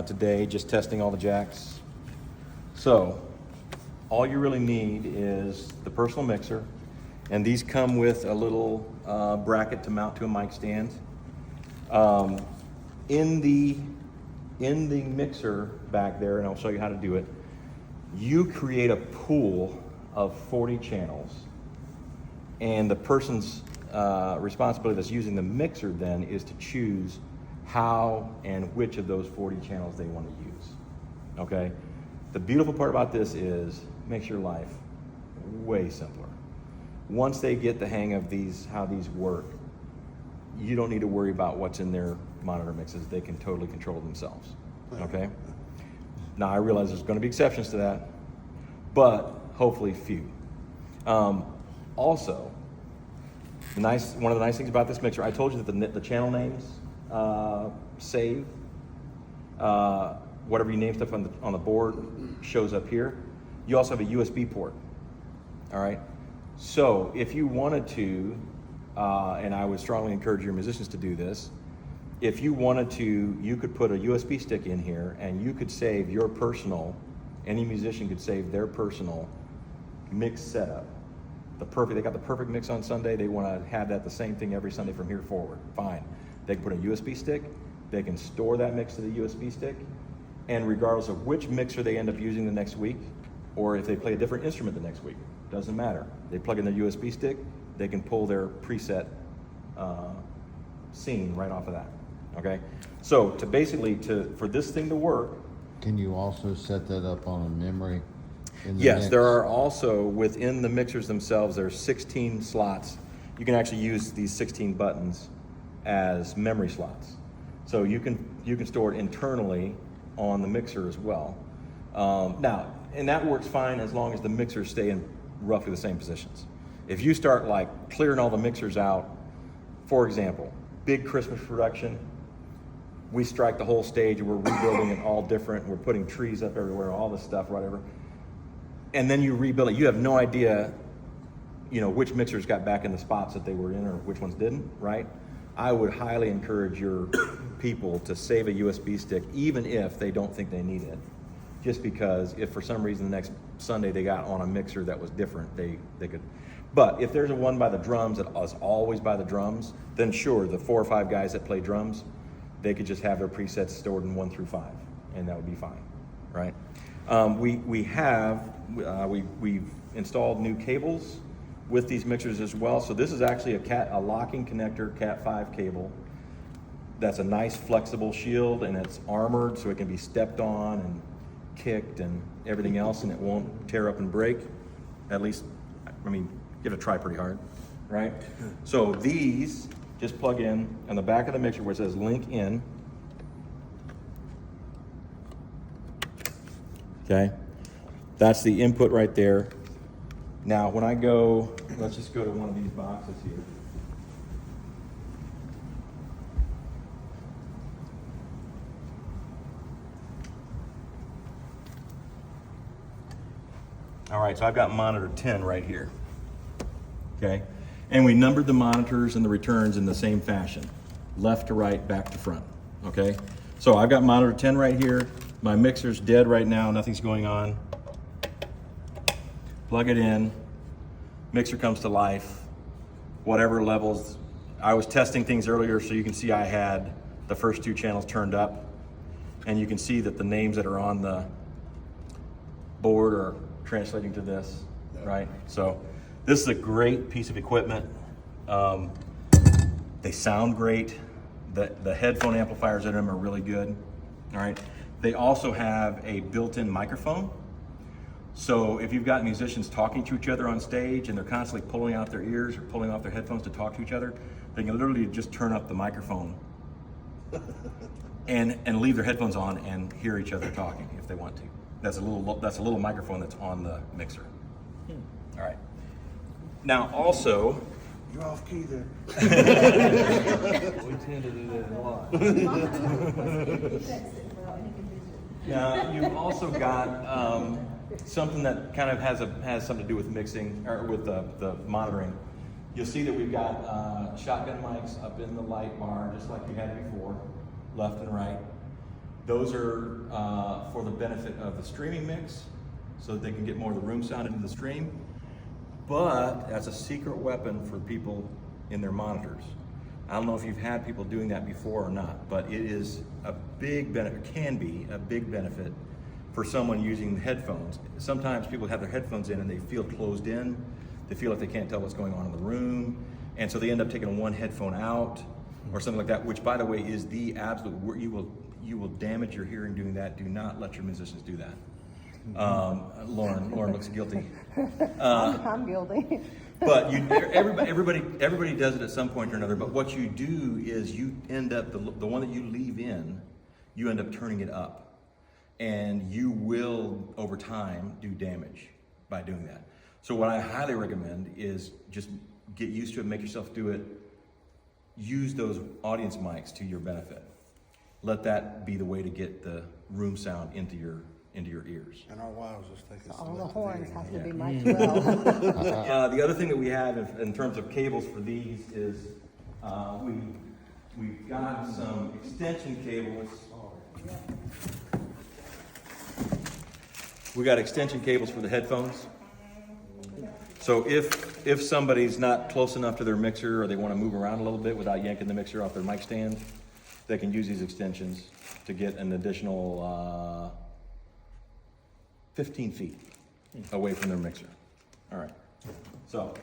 today, just testing all the jacks. So all you really need is the personal mixer, and these come with a little bracket to mount to a mic stand. In the mixer back there, and I'll show you how to do it, you create a pool of 40 channels, and the person's responsibility that's using the mixer then is to choose how and which of those 40 channels they want to use. Okay? The beautiful part about this is it makes your life way simpler. Once they get the hang of these, how these work, you don't need to worry about what's in their monitor mixes. They can totally control themselves. Okay? Now I realize there's going to be exceptions to that, but hopefully few. Also, one of the nice things about this mixer, I told you that the channel names save. Whatever you name stuff on the board shows up here. You also have a USB port. All right. So if you wanted to, and I would strongly encourage your musicians to do this, if you wanted to, you could put a USB stick in here and you could save your personal, any musician could save their personal mix setup. They got the perfect mix on Sunday. They want to have that the same thing every Sunday from here forward. Fine. They can put a USB stick. They can store that mix to the USB stick. And regardless of which mixer they end up using the next week, or if they play a different instrument the next week, doesn't matter. They plug in their USB stick. They can pull their preset scene right off of that. Okay. So for this thing to work, can you also set that up on a memory? Yes, there are also, within the mixers themselves, there's 16 slots. You can actually use these 16 buttons as memory slots. So you can store it internally on the mixer as well. Now, and that works fine as long as the mixers stay in roughly the same positions. If you start like clearing all the mixers out, for example, big Christmas production, we strike the whole stage and we're rebuilding it all different. We're putting trees up everywhere, all this stuff, whatever. And then you rebuild it. You have no idea, which mixers got back in the spots that they were in or which ones didn't, right? I would highly encourage your people to save a USB stick, even if they don't think they need it. Just because if for some reason the next Sunday they got on a mixer that was different, they could. But if there's a one by the drums that is always by the drums, then sure, the 4 or 5 guys that play drums, they could just have their presets stored in 1 through 5, and that would be fine, right? We've installed new cables with these mixers as well. So this is actually a locking connector Cat 5 cable. That's a nice flexible shield, and it's armored so it can be stepped on and kicked and everything else, and it won't tear up and break. At least, you have to try pretty hard, right? So these just plug in on the back of the mixer where it says link in. Okay, that's the input right there. Now, when I go, let's just go to one of these boxes here. All right, so I've got monitor 10 right here. Okay, and we numbered the monitors and the returns in the same fashion, left to right, back to front. Okay, so I've got monitor 10 right here. My mixer's dead right now, nothing's going on. Plug it in, mixer comes to life, whatever levels. I was testing things earlier so you can see I had the first 2 channels turned up, and you can see that the names that are on the board are translating to this, right? So this is a great piece of equipment. They sound great. The headphone amplifiers in them are really good, all right? They also have a built-in microphone. So if you've got musicians talking to each other on stage and they're constantly pulling out their ears or pulling off their headphones to talk to each other, they can literally just turn up the microphone and leave their headphones on and hear each other talking if they want to. That's a little microphone that's on the mixer. All right. Now also, you're off key there. We tend to do that a lot. Now you've also got something that kind of has something to do with mixing or with the monitoring. You'll see that we've got shotgun mics up in the light bar, just like you had before, left and right. Those are for the benefit of the streaming mix, so that they can get more of the room sound into the stream. But as a secret weapon for people in their monitors. I don't know if you've had people doing that before or not, but it is a big benefit, can be a big benefit for someone using headphones. Sometimes people have their headphones in and they feel closed in. They feel like they can't tell what's going on in the room. And so they end up taking one headphone out or something like that, which by the way is the absolute, you will damage your hearing doing that. Do not let your musicians do that. Lauren looks guilty. I'm guilty. But everybody does it at some point or another. But what you do is you end up, the one that you leave in, you end up turning it up. And you will, over time, do damage by doing that. So what I highly recommend is just get used to it, make yourself do it. Use those audience mics to your benefit. Let that be the way to get the room sound into your ears. And our wives just think it's All the horns have to be Yeah. mic'd well. The other thing that we have in terms of cables for these is we've got some extension cables. We got extension cables for the headphones. So if somebody's not close enough to their mixer or they want to move around a little bit without yanking the mixer off their mic stand, they can use these extensions to get an additional 15 feet away from their mixer. All right. So